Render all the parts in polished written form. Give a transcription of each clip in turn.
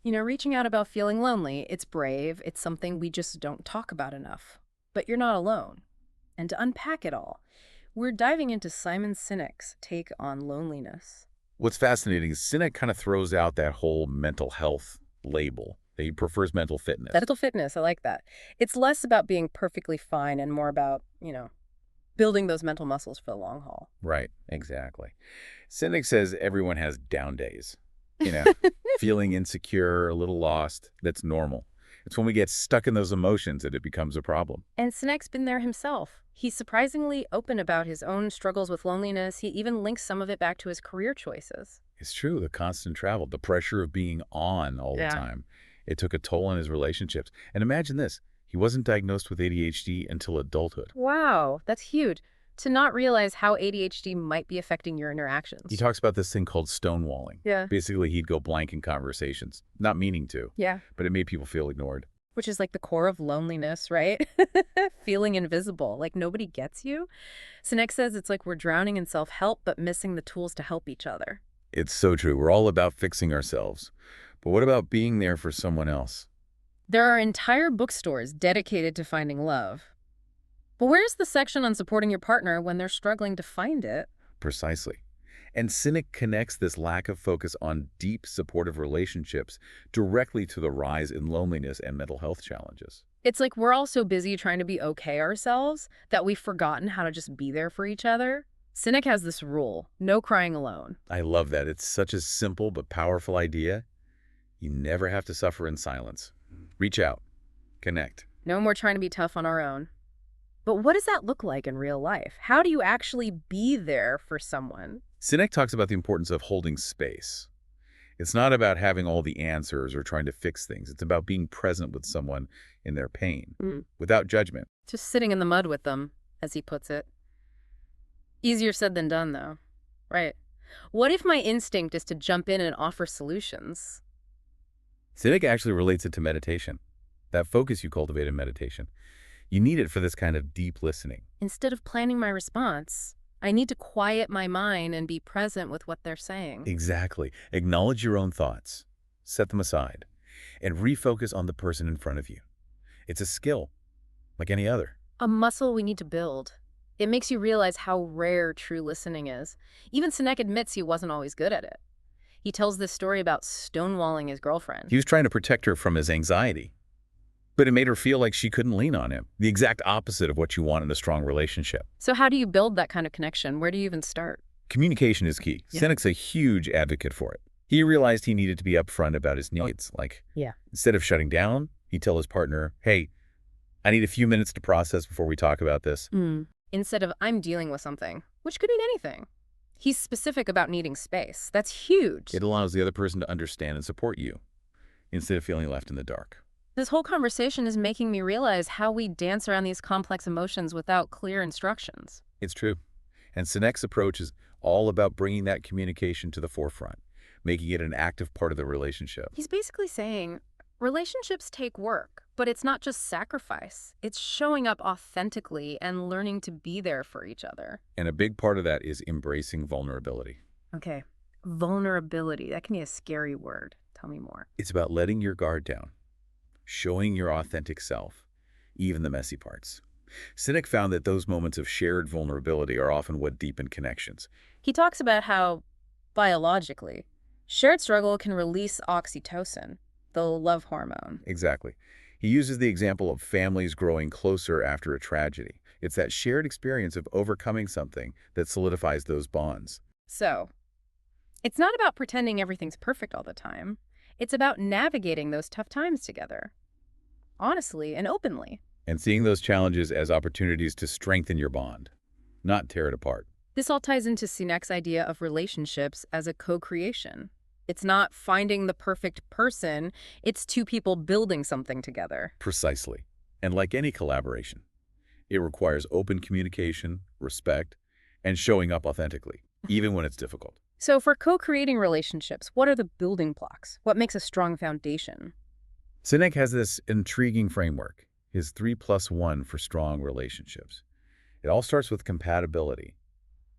Reaching out about feeling lonely, it's brave, it's something we just don't talk about enough. But you're not alone. And to unpack it all, we're diving into Simon Sinek's take on loneliness. What's fascinating is Sinek kind of throws out that whole mental health label. He prefers mental fitness. Mental fitness, I like that. It's less about being perfectly fine and more about, building those mental muscles for the long haul. Right, exactly. Sinek says everyone has down days, you know, feeling insecure, a little lost. That's normal. It's when we get stuck in those emotions that it becomes a problem. And Sinek's been there himself. He's surprisingly open about his own struggles with loneliness. He even links some of it back to his career choices. It's true, the constant travel, the pressure of being on all the Yeah. time. It took a toll on his relationships. And imagine this, he wasn't diagnosed with ADHD until adulthood. Wow, that's huge. To not realize how ADHD might be affecting your He interactions. talks about this thing called stonewalling. Yeah. Basically, he'd go blank in conversations, not meaning to, Yeah. but it made people feel ignored. Which is like the core of loneliness, right? Feeling invisible, like nobody gets you. Sinek says it's like we're drowning in self-help, but missing the tools to help each other. It's so true. We're all about fixing ourselves. But what about being there for someone else? There are entire bookstores dedicated to finding love. But where's the section on supporting your partner when they're struggling to find it? Precisely. And Cynic connects this lack of focus on deep, supportive relationships directly to the rise in loneliness and mental health challenges. It's like we're all so busy trying to be okay ourselves that we've forgotten how to just be there for each other. Sinek has this rule, no crying alone. I love that. It's such a simple but powerful idea. You never have to suffer in silence. Reach out. Connect. No more trying to be tough on our own. But what does that look like in real life? How do you actually be there for someone? Sinek talks about the importance of holding space. It's not about having all the answers or trying to fix things. It's about being present with someone in their pain, Mm. without judgment. Just sitting in the mud with them, as he puts it. Easier said than done, though. Right. What if my instinct is to jump in and offer solutions? Sinek actually relates it to meditation. That focus you cultivate in meditation. You need it for this kind of deep listening. Instead of planning my response, I need to quiet my mind and be present with what they're saying. Exactly. Acknowledge your own thoughts. Set them aside. And refocus on the person in front of you. It's a skill, like any other. A muscle we need to build. It makes you realize how rare true listening is. Even Sinek admits he wasn't always good at it. He tells this story about stonewalling his girlfriend. He was trying to protect her from his anxiety, but it made her feel like she couldn't lean on him. The exact opposite of what you want in a strong relationship. So how do you build that kind of connection? Where do you even start? Communication is key. Yeah. Senec's a huge advocate for it. He realized he needed to be upfront about his needs. Yeah. Instead of shutting down, he'd tell his partner, hey, I need a few minutes to process before we talk about this. Instead of, I'm dealing with something, which could mean anything. He's specific about needing space. That's huge. It allows the other person to understand and support you instead of feeling left in the dark. This whole conversation is making me realize how we dance around these complex emotions without clear instructions. It's true. And Senec's approach is all about bringing that communication to the forefront, making it an active part of the relationship. He's basically saying, relationships take work, but it's not just sacrifice. It's showing up authentically and learning to be there for each other. And a big part of that is embracing vulnerability. Okay, vulnerability. That can be a scary word. Tell me more. It's about letting your guard down, showing your authentic self, even the messy parts. Sinek found that those moments of shared vulnerability are often what deepen connections. He talks about how, biologically, shared struggle can release oxytocin, the love hormone. Exactly. He uses the example of families growing closer after a tragedy. It's that shared experience of overcoming something that solidifies those bonds. So, it's not about pretending everything's perfect all the time. It's about navigating those tough times together, honestly and openly. And seeing those challenges as opportunities to strengthen your bond, not tear it apart. This all ties into Sinek's idea of relationships as a co-creation. It's not finding the perfect person, it's two people building something together. Precisely. And like any collaboration, it requires open communication, respect, and showing up authentically, even when it's difficult. So for co-creating relationships, what are the building blocks? What makes a strong foundation? Sinek has this intriguing framework, his 3+1 for strong relationships. It all starts with compatibility,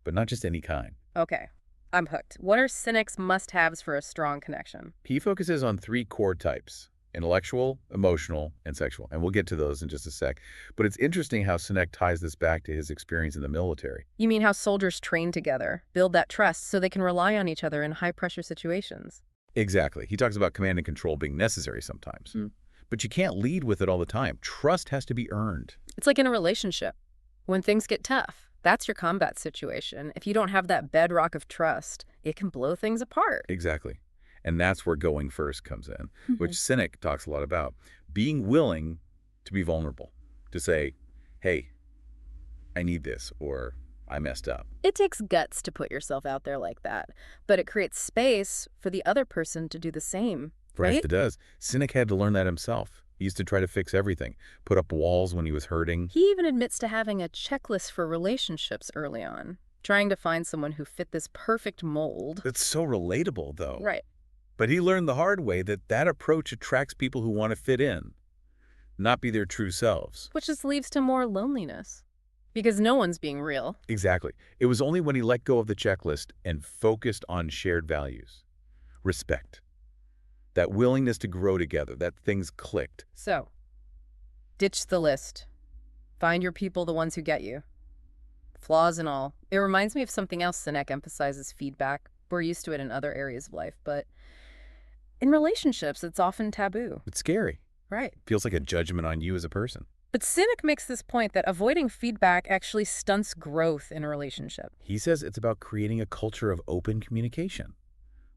but not just any kind. Okay, I'm hooked. What are cynics' must-haves for a strong connection? He focuses on three core types: intellectual, emotional, and sexual. And we'll get to those in just a sec. But it's interesting how Sinek ties this back to his experience in the military. You mean how soldiers train together, build that trust so they can rely on each other in high-pressure situations? Exactly. He talks about command and control being necessary sometimes. Hmm. But you can't lead with it all the time. Trust has to be earned. It's like in a relationship. When things get tough, that's your combat situation. If you don't have that bedrock of trust, it can blow things apart. Exactly. And that's where going first comes in, which Mhm. Sinek talks a lot about. Being willing to be vulnerable, to say, hey, I need this, or I messed up. It takes guts to put yourself out there like that, but it creates space for the other person to do the same, Right, right? it does. Sinek had to learn that himself. He used to try to fix everything, put up walls when he was hurting. He even admits to having a checklist for relationships early on, trying to find someone who fit this perfect mold. It's so relatable, though. Right. But he learned the hard way that that approach attracts people who want to fit in, not be their true selves. Which just leads to more loneliness. Because no one's being real. Exactly. It was only when he let go of the checklist and focused on shared values, respect, that willingness to grow together, that things clicked. So, ditch the list. Find your people, the ones who get you. Flaws and all. It reminds me of something else Sinek emphasizes: feedback. We're used to it in other areas of life, but in relationships, it's often taboo. It's scary. Right. Feels like a judgment on you as a person. But Sinek makes this point that avoiding feedback actually stunts growth in a relationship. He says it's about creating a culture of open communication,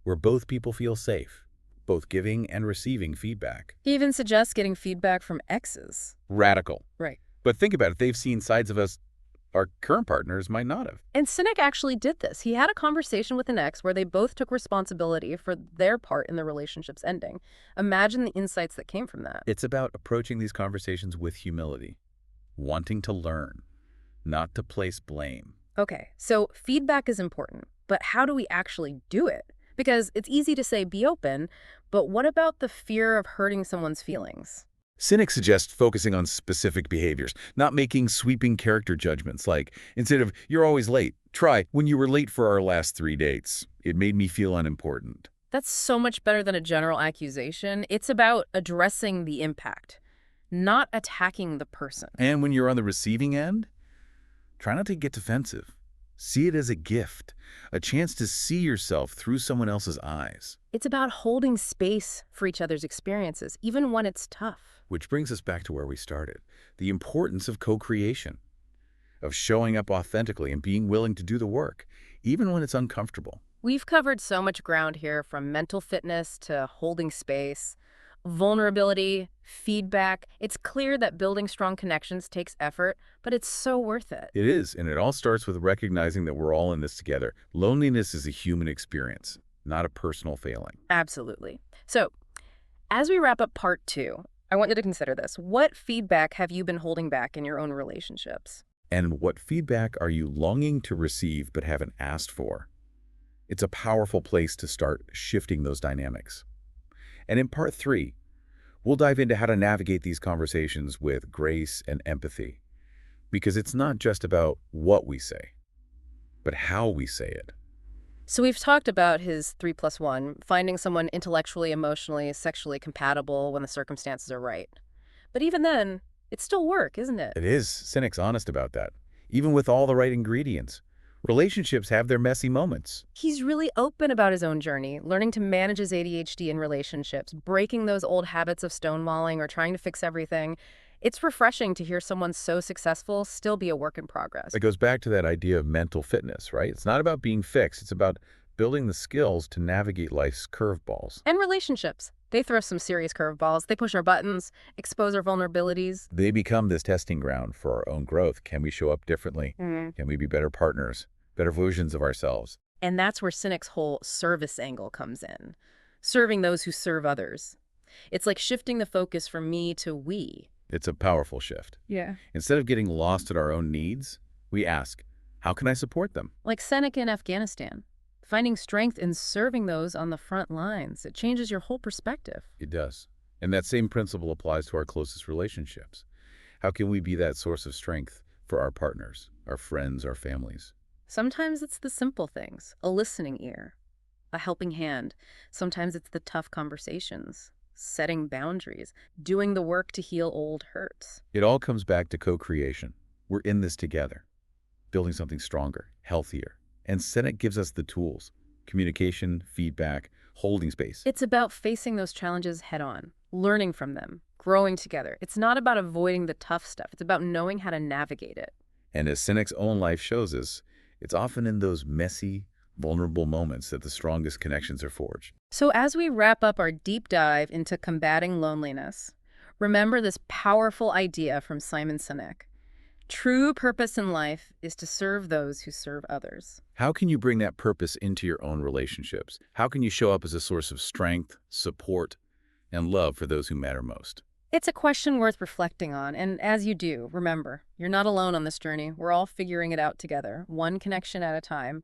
where both people feel safe, both giving and receiving feedback. He even suggests getting feedback from exes. Radical. Right. But think about it. They've seen sides of us our current partners might not have. And Sinek actually did this. He had a conversation with an ex where they both took responsibility for their part in the relationship's ending. Imagine the insights that came from that. It's about approaching these conversations with humility, wanting to learn, not to place blame. Okay, so feedback is important, but how do we actually do it? Because it's easy to say be open, but what about the fear of hurting someone's feelings? Cynics suggest focusing on specific behaviors, not making sweeping character judgments like, instead of, you're always late, try, when you were late for our last 3 dates. It made me feel unimportant. That's so much better than a general accusation. It's about addressing the impact, not attacking the person. And when you're on the receiving end, try not to get defensive. See it as a gift, a chance to see yourself through someone else's eyes. It's about holding space for each other's experiences, even when it's tough. Which brings us back to where we started, the importance of co-creation, of showing up authentically and being willing to do the work, even when it's uncomfortable. We've covered so much ground here, from mental fitness to holding space, vulnerability, feedback. It's clear that building strong connections takes effort, but it's so worth it. It is, and it all starts with recognizing that we're all in this together. Loneliness is a human experience, not a personal failing. Absolutely. So, as we wrap up part 2, I want you to consider this. What feedback have you been holding back in your own relationships? And what feedback are you longing to receive but haven't asked for? It's a powerful place to start shifting those dynamics. And in part 3, we'll dive into how to navigate these conversations with grace and empathy. Because it's not just about what we say, but how we say it. So we've talked about his 3+1, finding someone intellectually, emotionally, sexually compatible when the circumstances are right. But even then, it's still work, isn't it? It is. Cynic's honest about that. Even with all the right ingredients, relationships have their messy moments. He's really open about his own journey, learning to manage his ADHD in relationships, breaking those old habits of stonewalling or trying to fix everything. It's refreshing to hear someone so successful still be a work in progress. It goes back to that idea of mental fitness, right? It's not about being fixed. It's about building the skills to navigate life's curveballs. And relationships. They throw some serious curveballs. They push our buttons, expose our vulnerabilities. They become this testing ground for our own growth. Can we show up differently? Can we be better partners, better versions of ourselves? And that's where Sinek's whole service angle comes in. Serving those who serve others. It's like shifting the focus from me to we. It's a powerful shift. Yeah. Instead of getting lost in our own needs, we ask, how can I support them? Like Seneca in Afghanistan. Finding strength in serving those on the front lines. It changes your whole perspective. It does. And that same principle applies to our closest relationships. How can we be that source of strength for our partners, our friends, our families? Sometimes it's the simple things, a listening ear, a helping hand. Sometimes it's the tough conversations, setting boundaries, doing the work to heal old hurts. It all comes back to co-creation. We're in this together, building something stronger, healthier. And Senate gives us the tools: communication, feedback, holding space. It's about facing those challenges head on, learning from them, growing together. It's not about avoiding the tough stuff. It's about knowing how to navigate it. And as Senec's own life shows us, it's often in those messy, vulnerable moments that the strongest connections are forged. So as we wrap up our deep dive into combating loneliness, remember this powerful idea from Simon Sinek. True purpose in life is to serve those who serve others. How can you bring that purpose into your own relationships? How can you show up as a source of strength, support, and love for those who matter most? It's a question worth reflecting on, and as you do, remember, you're not alone on this journey. We're all figuring it out together, one connection at a time.